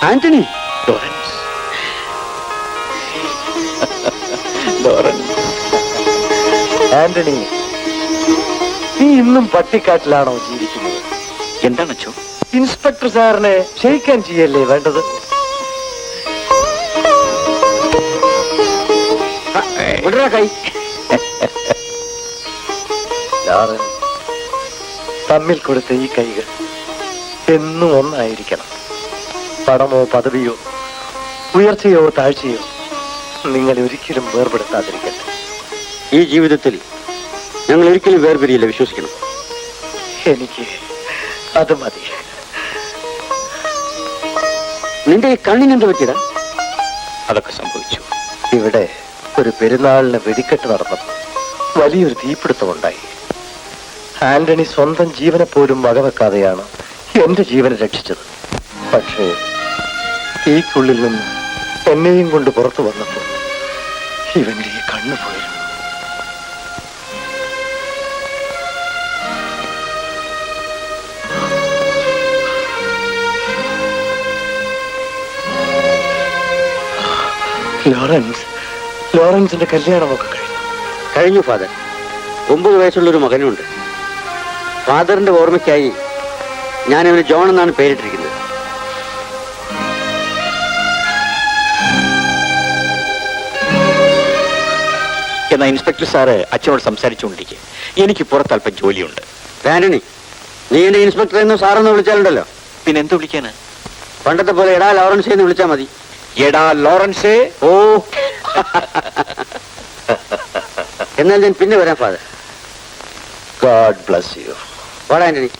ആന്റണി. ആന്റണി, നീ ഇന്നും പട്ടിക്കാട്ടിലാണോ ജീവിക്കുന്നത്? എന്താണ് അച്ഛോ? ഇൻസ്പെക്ടർ സാറിനെ ക്ഷയിക്കാൻ ചെയ്യല്ലേ വേണ്ടത്? കൈ തമ്മിൽ കൊടുത്ത ഈ കൈകൾ എന്നും ഒന്നായിരിക്കണം. പണമോ പദവിയോ ഉയർച്ചയോ താഴ്ചയോ നിങ്ങൾ ഒരിക്കലും വേർപെടുത്താതിരിക്കട്ടെ. ഈ ജീവിതത്തിൽ ഞങ്ങൾ ഒരിക്കലും വേർപിരിയില്ല, വിശ്വസിക്കണം. എനിക്ക് അത് മതി. നിന്റെ ഈ കണ്ണിനെന്ത് പറ്റിയതാ? അതൊക്കെ സംഭവിച്ചു. ഇവിടെ ഒരു പെരുന്നാളിന് വെടിക്കെട്ട് നടന്നപ്പോൾ വലിയൊരു തീപിടുത്തമുണ്ടായി. ആന്റണി സ്വന്തം ജീവനെ പോലും വകവെക്കാതെയാണ് എന്റെ ജീവനെ രക്ഷിച്ചത്. പക്ഷേ തീക്കുള്ളിൽ നിന്ന് എന്നെയും കൊണ്ട് പുറത്തു വന്നപ്പോൾ ഇവന്റെ ഈ കണ്ണു പോയിരുന്നു. ലോറൻസിന്റെ കല്യാണമൊക്കെ കഴിഞ്ഞു ഫാദർ. 9 വയസ്സുള്ളൊരു മകനുണ്ട്. ഫാദറിന്റെ ഓർമ്മയ്ക്കായി ഞാൻ അവന് ജോൺ എന്നാണ് പേരിട്ടിരിക്കുന്നത്. എന്നാ ഇൻസ്പെക്ടർ സാറ് അച്ഛനോട് സംസാരിച്ചുകൊണ്ടിരിക്കുക. എനിക്ക് പുറത്ത് അല്പം ജോലിയുണ്ട്. ആന്റണി, നീ എന്നെ ഇൻസ്പെക്ടർ എന്നോ സാറെന്ന് വിളിച്ചാലുണ്ടല്ലോ. പിന്നെ എന്ത് വിളിക്കാന്? പണ്ടത്തെ പോലെ എടാ ലോറൻസ് എന്ന് വിളിച്ചാൽ മതി. എടാ ലോറൻസ്. ഓ എന്നാൽ ഞാൻ പിന്നെ വരാം ഫാദർ. God bless you. വാടാ ആന്റണി.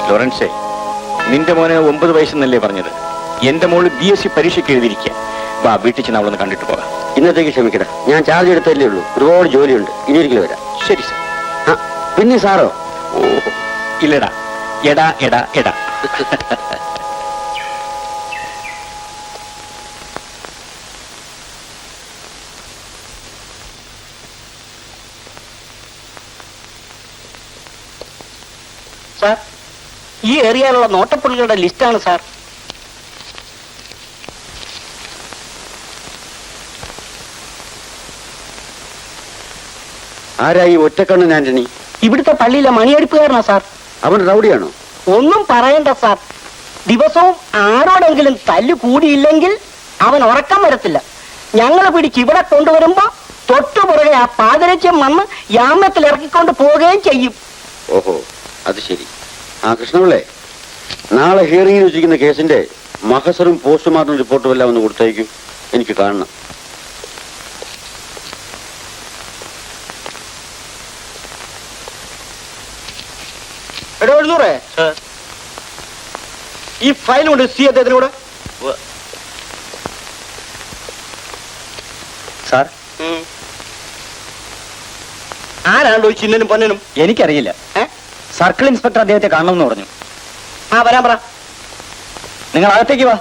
ലോറൻസേ, നിന്റെ മോന് 9 വയസ്സെന്നല്ലേ പറഞ്ഞത്? എന്റെ മോള് BSc പരീക്ഷയ്ക്ക് എഴുതിയിരിക്കുക. വാ, വീട്ടിൽ ചെന്ന് അവളൊന്ന് കണ്ടിട്ട് പോകാം. ഇന്നത്തേക്ക് ക്ഷമിക്കട, ഞാൻ ചാർജ് എടുത്തല്ലേ ഉള്ളൂ. ഒരുപാട് ജോലിയുണ്ട്. ഇനി ഒരിക്കലും വരാം. ശരി സാർ. പിന്നെ സാറോ? ഓ ഇല്ലടാ, എടാ എടാ എടാ. സാർ, ഈ ഏരിയയിലുള്ള നോട്ടപ്പുള്ളികളുടെ ലിസ്റ്റാണ് സാർ. ആരായി ഒറ്റക്കണ്ണൻ ആന്റണി? ഇവിടുത്തെ പള്ളിയിലെ മണിയടിപ്പുകാരനാ സാർ. അവൻ റൗഡിയാണോ? ഒന്നും പറയണ്ട സാർ. ദിവസവും ആരോടെങ്കിലും തല്ലു കൂടിയില്ലെങ്കിൽ അവൻ ഉറക്കം വരത്തില്ല. ഞങ്ങളെ പിടിച്ച് ഇവിടെ കൊണ്ടുവരുമ്പോ തൊട്ടുപുറകെ ആ പാദരസ്യം വന്ന് യാമത്തിൽ ഇറക്കിക്കൊണ്ട് പോവുകയും ചെയ്യും. ഓഹോ, അത് ശരി. ആ കൃഷ്ണപിള്ളേ, നാളെ ഹിയറിംഗിൽ വെച്ചിരിക്കുന്ന കേസിന്റെ മഹസറും പോസ്റ്റ്മോർട്ടം റിപ്പോർട്ടും എല്ലാം ഒന്ന് കൊടുത്തേക്കും. എനിക്ക് കാണണം. എടോ എഴുന്നൂറേ, ഈ ഫയൽ കൊണ്ട് സി അദ്ദേഹത്തിനൂടെ. സാർ, ആരാണ്ടോ ചിന്നനും പൊന്നനും? എനിക്കറിയില്ല. സർക്കിൾ ഇൻസ്പെക്ടർ അദ്ദേഹത്തെ കാണണമെന്ന് പറഞ്ഞു. ആ വരാൻ പറ. നിങ്ങൾ അകത്തേക്ക് വാ.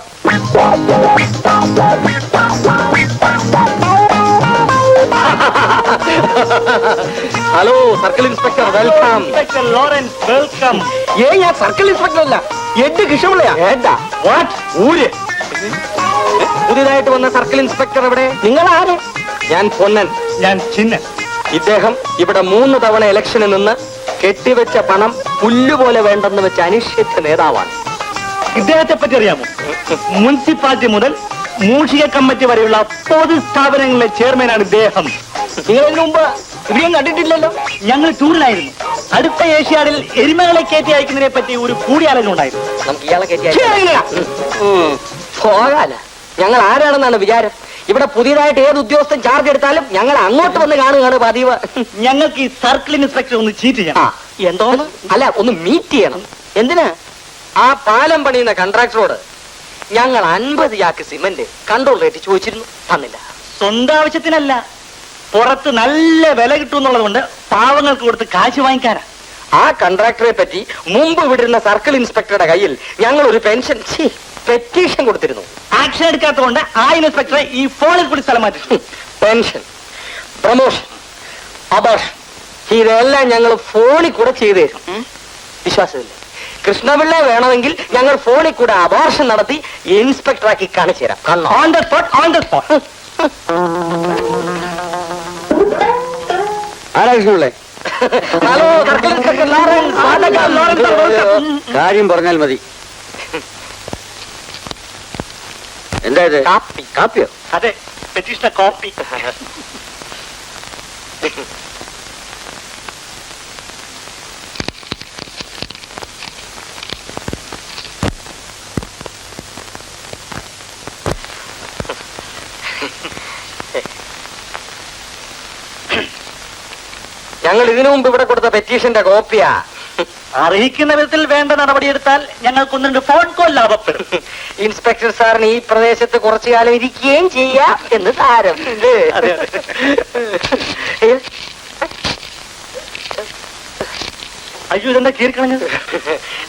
Hello circle inspector, welcome. Inspector Lawrence, welcome. ഞാൻ സർക്കിൾ ഇൻസ്പെക്ടർ അല്ല, എന്റെ കിഷമുള്ളയാ. ഊര് പുതിയതായിട്ട് വന്ന സർക്കിൾ ഇൻസ്പെക്ടർ എവിടെ? നിങ്ങൾ ആര്? ഞാൻ പൊന്നൻ. ഞാൻ ചിന്നൻ. ഇദ്ദേഹം ഇവിടെ 3 തവണ ഇലക്ഷനിൽ നിന്ന് കെട്ടിവെച്ച പണം പുല്ലുപോലെ വേണ്ടെന്ന് വെച്ച അനിശ്ചിത നേതാവാണ്. ഇദ്ദേഹത്തെ പറ്റി അറിയാമോ? മുനിസിപ്പാലിറ്റി മുതൽ മൂഷിക കമ്മിറ്റി വരെയുള്ള പൊതു സ്ഥാപനങ്ങളിലെ ചെയർമാനാണ് ഇദ്ദേഹം. നിങ്ങൾ ഇതിനു മുമ്പ് ഇവിടെയും കണ്ടിട്ടില്ലല്ലോ. ഞങ്ങൾ ടൂറിലായിരുന്നു. അടുത്ത ഏഷ്യാഡിൽ എരുമകളെ കയറ്റി അയക്കുന്നതിനെ പറ്റി ഒരു കൂടിയാലോചന ഉണ്ടായിരുന്നു. നമുക്ക് ഇയാളെ കയറ്റി പോകാല. ഞങ്ങൾ ആരാണെന്നാണ് വിചാരം? ഇവിടെ പുതിയതായിട്ട് ഏത് ഉദ്യോഗസ്ഥൻ ചാർജ് എടുത്താലും ഞങ്ങൾ അങ്ങോട്ട് വന്ന് കാണുകയാണ് പതിവ്. ഞങ്ങൾക്ക് ഈ സർക്കിൾ ഇൻസ്പെക്ടർ ഒന്ന് ചീറ്റ് ചെയ്യണം. എന്തോന്ന്? അല്ല, ഒന്ന് മീറ്റ് ചെയ്യണം. എന്തിനാ? ആ പാലം പണിയുന്ന കോൺട്രാക്ടറോട് ഞങ്ങൾ 50 ചാക്ക് സിമന്റ് കൺട്രോൾ റേറ്റ് ചോദിച്ചിരുന്നു, തന്നില്ല. സ്വന്തം ആവശ്യത്തിനല്ല, പുറത്ത് നല്ല വില കിട്ടുമെന്നുള്ളത് കൊണ്ട് പാവങ്ങൾക്ക് കൊടുത്ത് കാശ് വാങ്ങിക്കാനാ. ആ കോൺട്രാക്ടറെ പറ്റി മുമ്പ് വിടിരുന്ന സർക്കിൾ ഇൻസ്പെക്ടറുടെ കയ്യിൽ ഞങ്ങൾ ഒരു പെറ്റീഷൻ കൊടുത്തിരുന്നു. എടുക്കാത്തതുകൊണ്ട് ആ ഇൻസ്പെക്ടറെ ഈ ഫോണിൽ കൂടി സ്ഥലം മാറ്റി. പെൻഷൻ, പ്രമോഷൻ, അബോർഷൻ, ഇതെല്ലാം ഞങ്ങൾ ഫോണിൽ കൂടെ ചെയ്തു തരും. വിശ്വാസമില്ല? കൃഷ്ണപിള്ള വേണമെങ്കിൽ ഞങ്ങൾ ഫോണിൽ കൂടെ അബോർഷൻ നടത്തി ഇൻസ്പെക്ടറാക്കി കാണിച്ചു തരാം. On the spot, on the spot. ആരാ കൃഷ്ണപിള്ളേ? Hello, circle inspector Lawrence. കാര്യം പറഞ്ഞാൽ മതി. എന്താ ഇത്? കാപ്പി. കാപ്പിയോ? അതെ, പെറ്റീഷന്റെ കോപ്പി. ഞങ്ങൾ ഇതിനു മുമ്പ് ഇവിടെ കൊടുത്ത പെറ്റീഷന്റെ കോപ്പിയാ. അറിയിക്കുന്ന വിധത്തിൽ വേണ്ട നടപടിയെടുത്താൽ ഞങ്ങൾക്ക് 1-2 ഫോൺ കോൾ ലാഭപ്പെടും. ഇൻസ്പെക്ടർ സാറിന് ഈ പ്രദേശത്ത് കുറച്ചു കാലം ഇരിക്കുകയും ചെയ്യാം എന്ന് സാരം. അതെ, അയ്യോ, ഇതെന്താ കീറിക്കളഞ്ഞത്?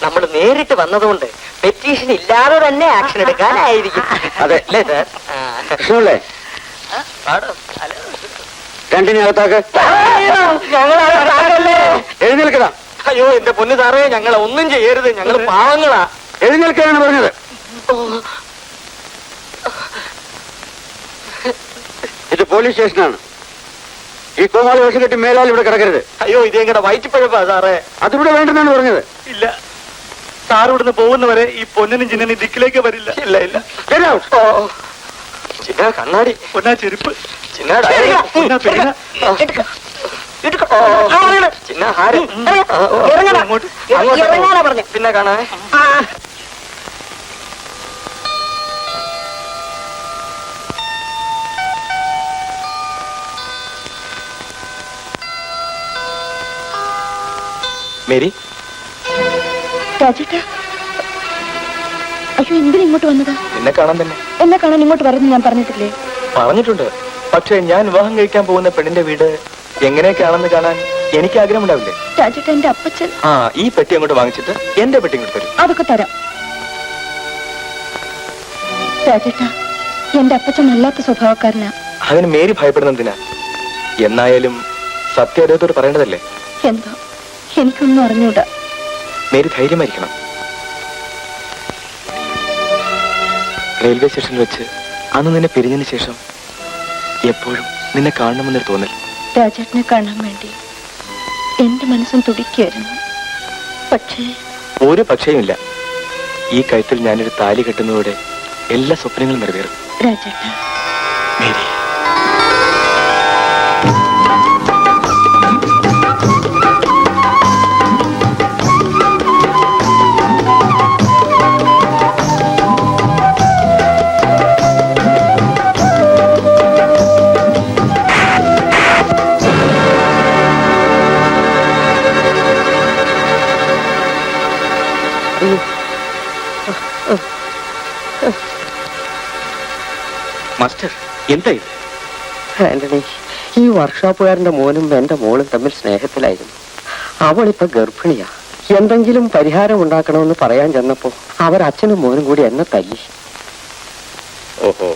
നമ്മൾ നേരിട്ട് വന്നതുകൊണ്ട് പെറ്റീഷൻ ഇല്ലാതെ തന്നെ ആക്ഷൻ എടുക്കാനായിരിക്കും. അതെ. അല്ലേ സാർ? കൃഷ്ണപിള്ളേ, രണ്ടിനകത്താക്ക്. എഴുന്നേൽക്കടാ. അയ്യോ എന്റെ പൊന്നു സാറേ, ഞങ്ങളെ ഒന്നും ചെയ്യരുത്, ഞങ്ങൾ പാവങ്ങളാ. എഴുന്നേൽക്കാനാണ് പറഞ്ഞത്. ഇത് പോലീസ് സ്റ്റേഷനാണ്. ഈ കോമാളി വേഷം കെട്ടി മേലാൽ ഇവിടെ കിടക്കരുത്. അയ്യോ ഇത് ഞങ്ങളുടെ വയറ്റിപ്പഴപ്പാ സാറേ. അതിവിടെ വേണ്ടെന്നാണ് പറഞ്ഞത്. ഇല്ല, സാർ ഇവിടുന്ന് പോകുന്നവരെ ഈ പൊന്നിനും ചിന്നനും ദിക്കിലേക്ക് വരില്ല. ഇല്ല ഇല്ല. Get out. ചിന്ന കണ്ണാടി, പൊന്നാ ചെരുപ്പ്, ചിന്ന ഡയറി, പൊന്നാ പെരുന്ന. ചിന്ന ഹാരം. അങ്ങോട്ട്. പറഞ്ഞു പിന്നെ കാണാ. മേരി, രാജേട്ടാ, അയ്യോ എന്തിനാ ഇങ്ങോട്ട് വന്നത്? നിന്നെ കാണാൻ തന്നെ. എന്നെ കാണാൻ ഇങ്ങോട്ട് വരുന്നു ഞാൻ പറഞ്ഞിട്ടില്ലേ? പറഞ്ഞിട്ടുണ്ട്. പക്ഷെ ഞാൻ വിവാഹം കഴിക്കാൻ പോകുന്ന പെണ്ണിന്റെ വീട് എങ്ങനെയൊക്കെയാണെന്ന് കാണാൻ എനിക്ക് ആഗ്രഹമുണ്ടാവില്ലേ? രാജേട്ടാ, എന്റെ അപ്പച്ചൻ. ആ, ഈ പെട്ടി അങ്ങോട്ട് വാങ്ങിച്ചിട്ട് എന്റെ പെട്ടി ഇങ്ങോട്ട് തരും. അതൊക്കെ തരാം. രാജേട്ടാ, എന്റെ അപ്പച്ചൻ വല്ലാത്ത സ്വഭാവക്കാരനാ. അതിന് മേരി ഭയപ്പെടുന്നതിനാ? എന്നായാലും സത്യം അദ്ദേഹത്തോട് പറയേണ്ടതല്ലേ? എന്തോ എനിക്കൊന്നും അറിഞ്ഞൂടാ. മേരി ധൈര്യമായിരിക്കണം. റെയിൽവേ സ്റ്റേഷനിൽ വെച്ച് അന്ന് നിന്നെ പിരിഞ്ഞതിന് ശേഷം എപ്പോഴും നിന്നെ കാണണമെന്നൊരു തോന്നൽ. രാജേട്ടനെ കാണാൻ വേണ്ടി എന്റെ മനസ്സും തുടിക്കായിരുന്നു. പക്ഷേ ഒരു പക്ഷേയുമില്ല. ഈ കഴുത്തിൽ ഞാനൊരു താലി കെട്ടുന്നതോടെ എല്ലാ സ്വപ്നങ്ങളും നിറവേറും. രാജേട്ടാ, മേരി, മാസ്റ്റർ, എന്താ ഇത്? ആന്റണി, ഈ വർക്ക്ഷോപ്പുകാരന്റെ മോനും എന്റെ മോളും തമ്മിൽ സ്നേഹത്തിലായിരുന്നു. അവളിപ്പോ ഗർഭിണിയാ. എന്തെങ്കിലും പരിഹാരം ഉണ്ടാക്കണമെന്ന് പറയാൻ ചെന്നപ്പോ അവർ അച്ഛനും മോനും കൂടി എന്നെ തല്ലി. ഓഹോ,